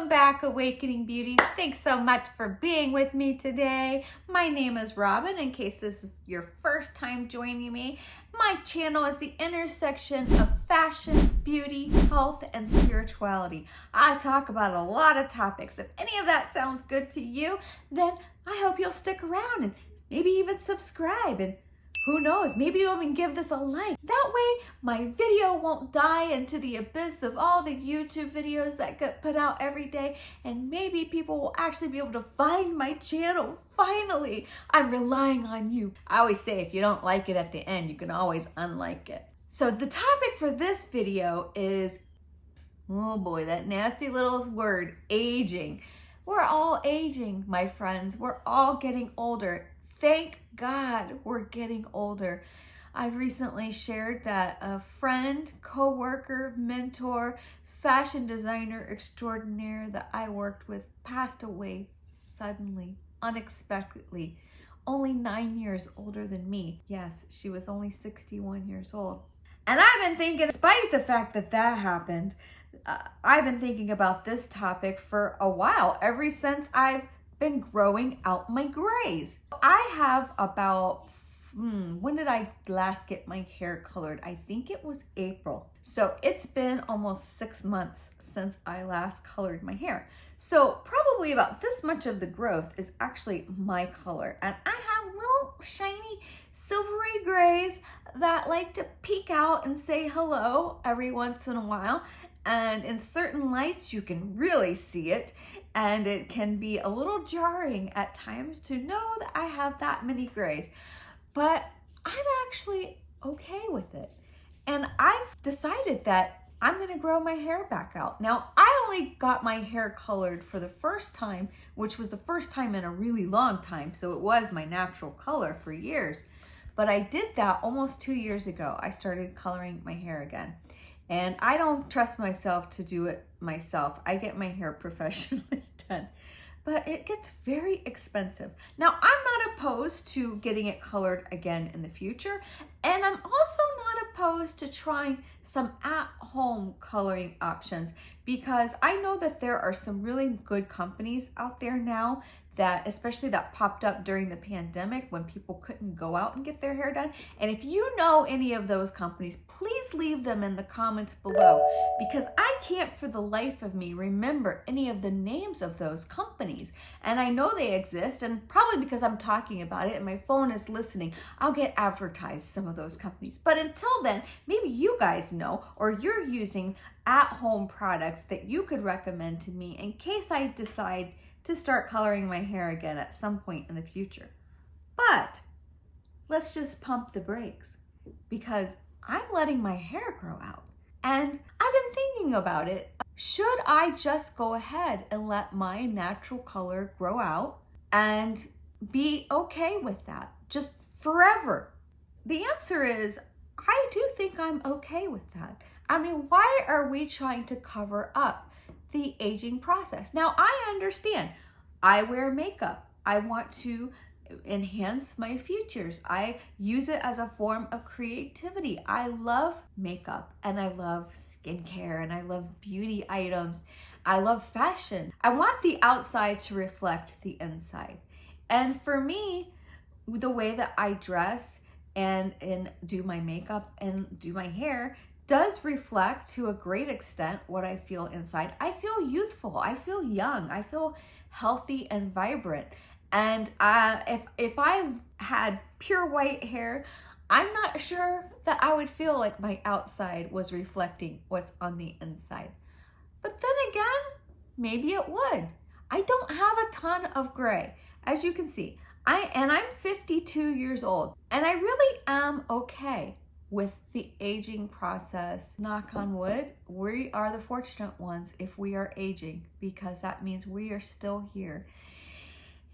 Welcome back, Awakening Beauties. Thanks so much for being with me today. My name is Robin, in case this is your first time joining me. My channel is the intersection of fashion, beauty, health, and spirituality. I talk about a lot of topics. If any of that sounds good to you, then I hope you'll stick around and maybe even subscribe, and who knows, maybe you'll even give this a like. That way my video won't die into the abyss of all the YouTube videos that get put out every day, and maybe people will actually be able to find my channel. Finally, I'm relying on you. I always say if you don't like it at the end, you can always unlike it. So the topic for this video is, oh boy, that nasty little word, aging. We're all aging, my friends. We're all getting older. Thank God we're getting older. I recently shared that a friend, co-worker, mentor, fashion designer extraordinaire that I worked with passed away suddenly, unexpectedly, only 9 years older than me. Yes, she was only 61 years old. And I've been thinking, despite the fact that that happened, I've been thinking about this topic for a while, ever since I've been growing out my grays. I have about, when did I last get my hair colored? I think it was April. So it's been almost 6 months since I last colored my hair. So probably about this much of the growth is actually my color. And I have little shiny silvery grays that like to peek out and say hello every once in a while. And in certain lights, you can really see it. And it can be a little jarring at times to know that I have that many grays, but I'm actually okay with it. And I've decided that I'm gonna grow my hair back out. Now, I only got my hair colored for the first time, which was the first time in a really long time, so it was my natural color for years. But I did that almost 2 years ago. I started coloring my hair again. And I don't trust myself to do it myself. I get my hair professionally done, but it gets very expensive. Now, I'm not opposed to getting it colored again in the future. And I'm also not opposed to trying some at-home coloring options, because I know that there are some really good companies out there now that, especially that popped up during the pandemic when people couldn't go out and get their hair done. And if you know any of those companies, please leave them in the comments below, because I can't for the life of me remember any of the names of those companies. And I know they exist, and probably because I'm talking about it and my phone is listening, I'll get advertised some of those companies. But until then, maybe you guys know, or you're using at-home products that you could recommend to me in case I decide to start coloring my hair again at some point in the future. But let's just pump the brakes, because I'm letting my hair grow out. And I've been thinking about it. Should I just go ahead and let my natural color grow out and be okay with that just forever? The answer is, I do think I'm okay with that. I mean, why are we trying to cover up the aging process? Now, I understand. I wear makeup. I want to enhance my features. I use it as a form of creativity. I love makeup, and I love skincare, and I love beauty items. I love fashion. I want the outside to reflect the inside. And for me, the way that I dress and do my makeup and do my hair does reflect to a great extent what I feel inside. I feel youthful. I feel young. I feel healthy and vibrant. And if I had pure white hair, I'm not sure that I would feel like my outside was reflecting what's on the inside. But then again, maybe it would. I don't have a ton of gray, as you can see. I'm 52 years old, and I really am okay with the aging process. Knock on wood, we are the fortunate ones if we are aging, because that means we are still here.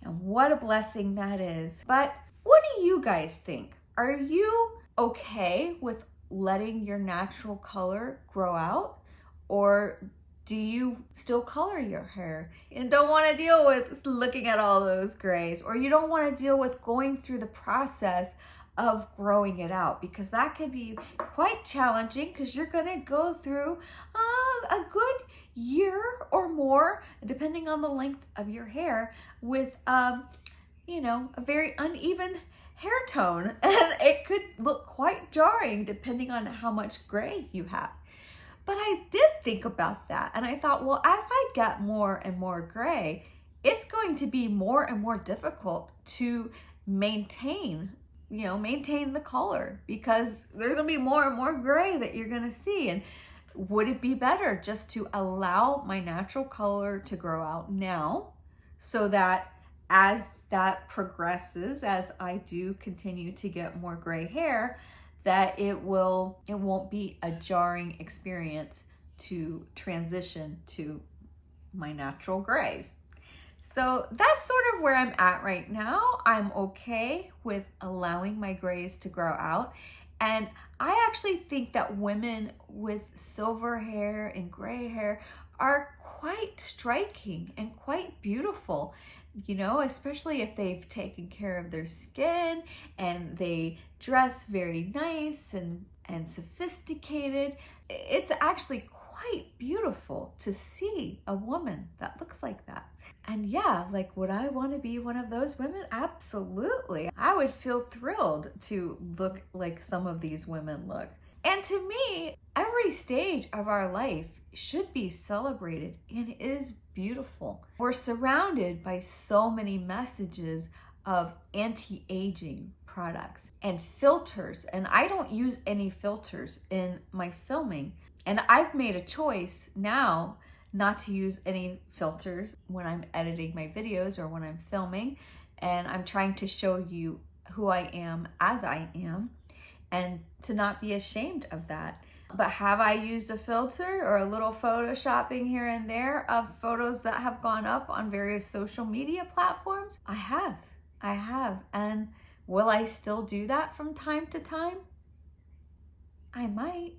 And what a blessing that is. But what do you guys think? Are you okay with letting your natural color grow out? Or do you still color your hair and don't want to deal with looking at all those grays? Or you don't want to deal with going through the process of growing it out, because that can be quite challenging, because you're going to go through a good year or more, depending on the length of your hair, with you know, a very uneven hair tone, and it could look quite jarring depending on how much gray you have. But I did think about that, and I thought, well, as I get more and more gray, it's going to be more and more difficult to maintain the color, because there's going to be more and more gray that you're going to see. And would it be better just to allow my natural color to grow out now, so that as that progresses, as I do continue to get more gray hair, that it won't be a jarring experience to transition to my natural grays. So that's sort of where I'm at right now. I'm okay with allowing my grays to grow out. And I actually think that women with silver hair and gray hair are quite striking and quite beautiful, you know, especially if they've taken care of their skin and they dress very nice and sophisticated. It's actually quite beautiful to see a woman that looks like that. And yeah, like, would I want to be one of those women? Absolutely. I would feel thrilled to look like some of these women look. And to me, every stage of our life should be celebrated and is beautiful. We're surrounded by so many messages of anti-aging products and filters, and I don't use any filters in my filming. And I've made a choice now not to use any filters when I'm editing my videos or when I'm filming, and I'm trying to show you who I am as I am, and to not be ashamed of that. But have I used a filter or a little photoshopping here and there of photos that have gone up on various social media platforms? I have. And will I still do that from time to time? I might,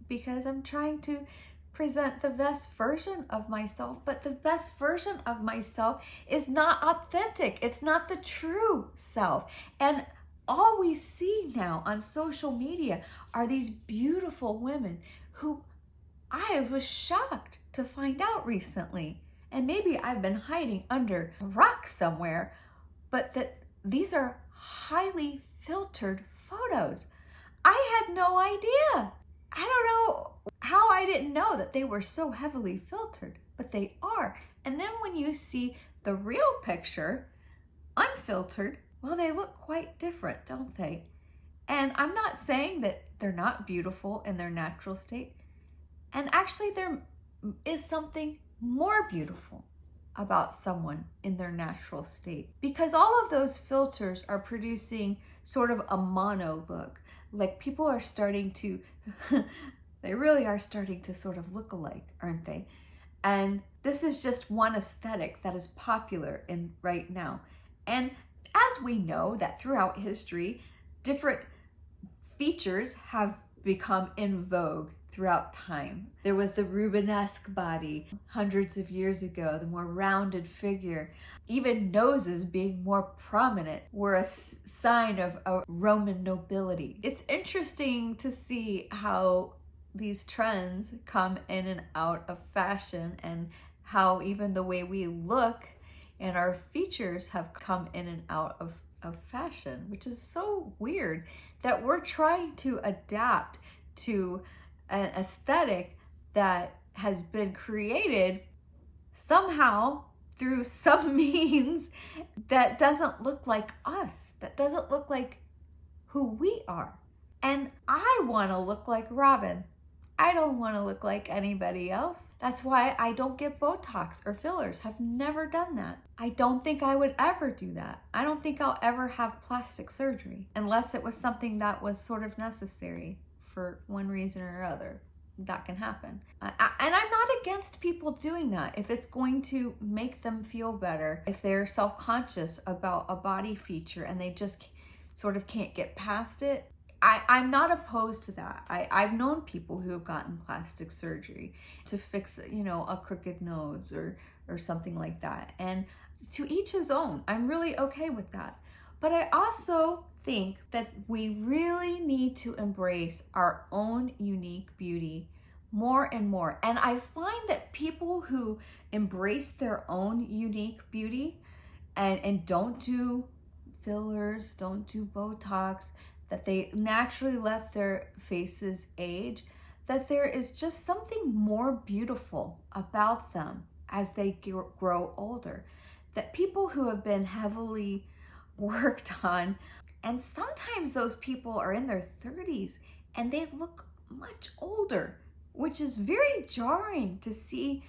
because I'm trying to present the best version of myself, but the best version of myself is not authentic. It's not the true self. And all we see now on social media are these beautiful women who I was shocked to find out recently. And maybe I've been hiding under a rock somewhere, but that these are highly filtered photos. I had no idea. I don't know how I didn't know that they were so heavily filtered, but they are. And then when you see the real picture, unfiltered, well, they look quite different, don't they? And I'm not saying that they're not beautiful in their natural state. And actually, there is something more beautiful about someone in their natural state, because all of those filters are producing sort of a mono look. Like, people are starting to, they really are starting to sort of look alike, aren't they? And this is just one aesthetic that is popular in right now. And as we know that throughout history, different features have become in vogue throughout time. There was the Rubenesque body hundreds of years ago, the more rounded figure. Even noses being more prominent were a sign of a Roman nobility. It's interesting to see how these trends come in and out of fashion, and how even the way we look and our features have come in and out of fashion, which is so weird that we're trying to adapt to an aesthetic that has been created somehow through some means that doesn't look like us, that doesn't look like who we are. And I want to look like Robin. I don't want to look like anybody else. That's why I don't get Botox or fillers. Have never done that. I don't think I would ever do that. I don't think I'll ever have plastic surgery unless it was something that was sort of necessary for one reason or other. That can happen. And I'm not against people doing that if it's going to make them feel better, if they're self-conscious about a body feature and they just sort of can't get past it. I'm not opposed to that. I've known people who have gotten plastic surgery to fix, a crooked nose or something like that. And to each his own. I'm really okay with that. But I also think that we really need to embrace our own unique beauty more and more. And I find that people who embrace their own unique beauty and don't do fillers, don't do Botox, that they naturally let their faces age, that there is just something more beautiful about them as they grow older. That people who have been heavily worked on, and sometimes those people are in their 30s and they look much older, which is very jarring to see.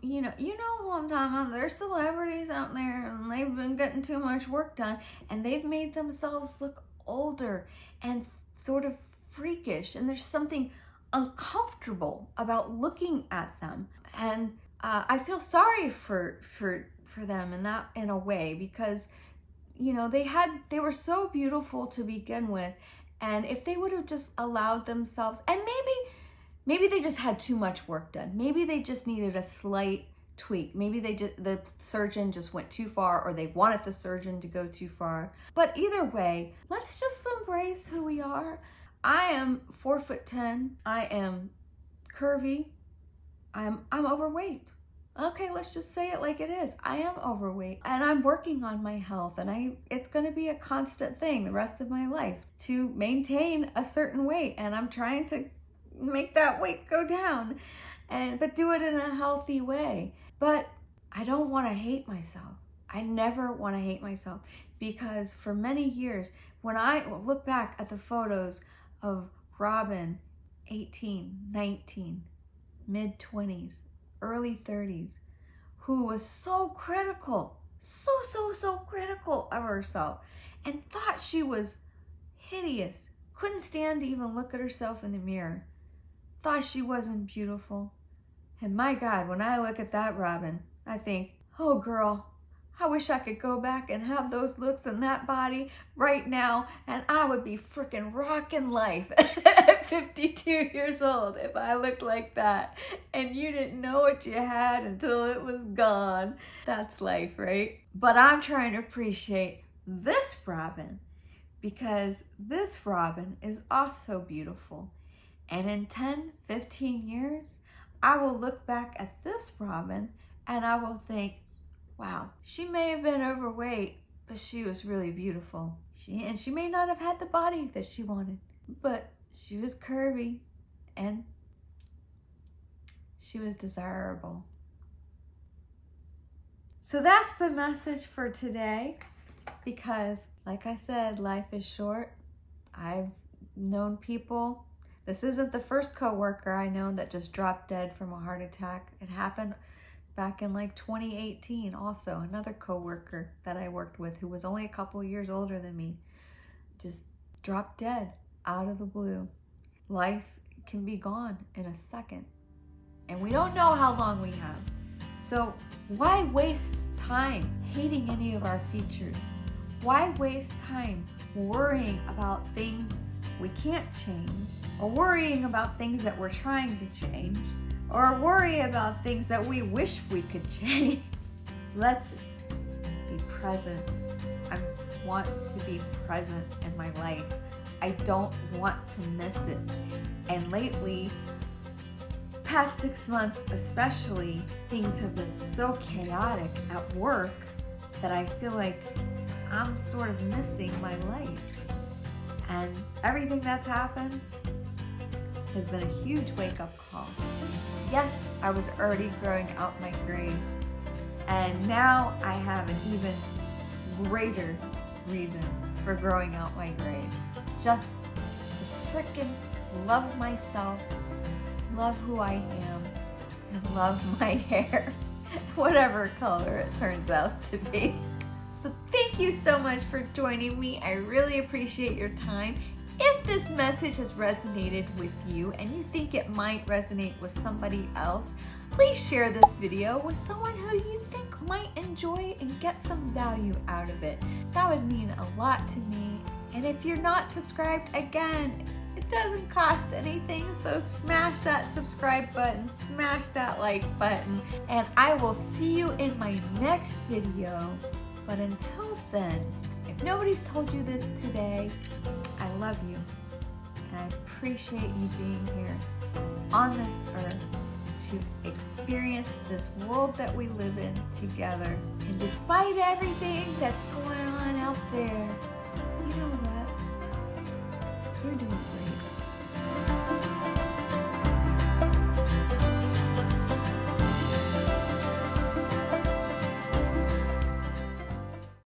You know who I'm talking about. There's celebrities out there and they've been getting too much work done and they've made themselves look older and sort of freakish, and there's something uncomfortable about looking at them. And I feel sorry for them in a way, because they were so beautiful to begin with, and if they would have just allowed themselves, and maybe they just had too much work done. Maybe they just needed a slight tweak. Maybe the surgeon just went too far, or they wanted the surgeon to go too far. But either way, let's just embrace who we are. I am 4'10". I am curvy. I'm overweight. Okay, let's just say it like it is. I am overweight, and I'm working on my health, and it's going to be a constant thing the rest of my life to maintain a certain weight, and I'm trying to make that weight go down, but do it in a healthy way. But I don't want to hate myself. I never want to hate myself, because for many years, when I look back at the photos of Robin, 18, 19, mid-20s, early 30s, who was so critical, so critical of herself, and thought she was hideous, couldn't stand to even look at herself in the mirror, thought she wasn't beautiful. And my God, when I look at that Robin, I think, oh girl, I wish I could go back and have those looks and that body right now, and I would be freaking rocking life at 52 years old if I looked like that. And you didn't know what you had until it was gone. That's life, right? But I'm trying to appreciate this Robin, because this Robin is also beautiful. And in 10, 15 years, I will look back at this Robin and I will think, wow, she may have been overweight, but she was really beautiful. She may not have had the body that she wanted, but she was curvy and she was desirable. So that's the message for today, because like I said, life is short. I've known people. This isn't the first coworker I know that just dropped dead from a heart attack. It happened back in like 2018 also. Another coworker that I worked with, who was only a couple years older than me, just dropped dead out of the blue. Life can be gone in a second, and we don't know how long we have. So why waste time hating any of our features? Why waste time worrying about things we can't change, or worrying about things that we're trying to change, or worry about things that we wish we could change? Let's be present. I want to be present in my life. I don't want to miss it. And lately, past 6 months especially, things have been so chaotic at work that I feel like I'm sort of missing my life. And everything that's happened has been a huge wake-up call. Yes, I was already growing out my grays, and now I have an even greater reason for growing out my grays. Just to frickin' love myself, love who I am, and love my hair, whatever color it turns out to be. So thank you so much for joining me. I really appreciate your time. If this message has resonated with you and you think it might resonate with somebody else, please share this video with someone who you think might enjoy and get some value out of it. That would mean a lot to me. And if you're not subscribed, again, it doesn't cost anything, so smash that subscribe button, smash that like button, and I will see you in my next video. But until then, if nobody's told you this today, I love you, and I appreciate you being here. on this earth to experience this world that we live in together. And despite everything that's going on out there, you know what? You're doing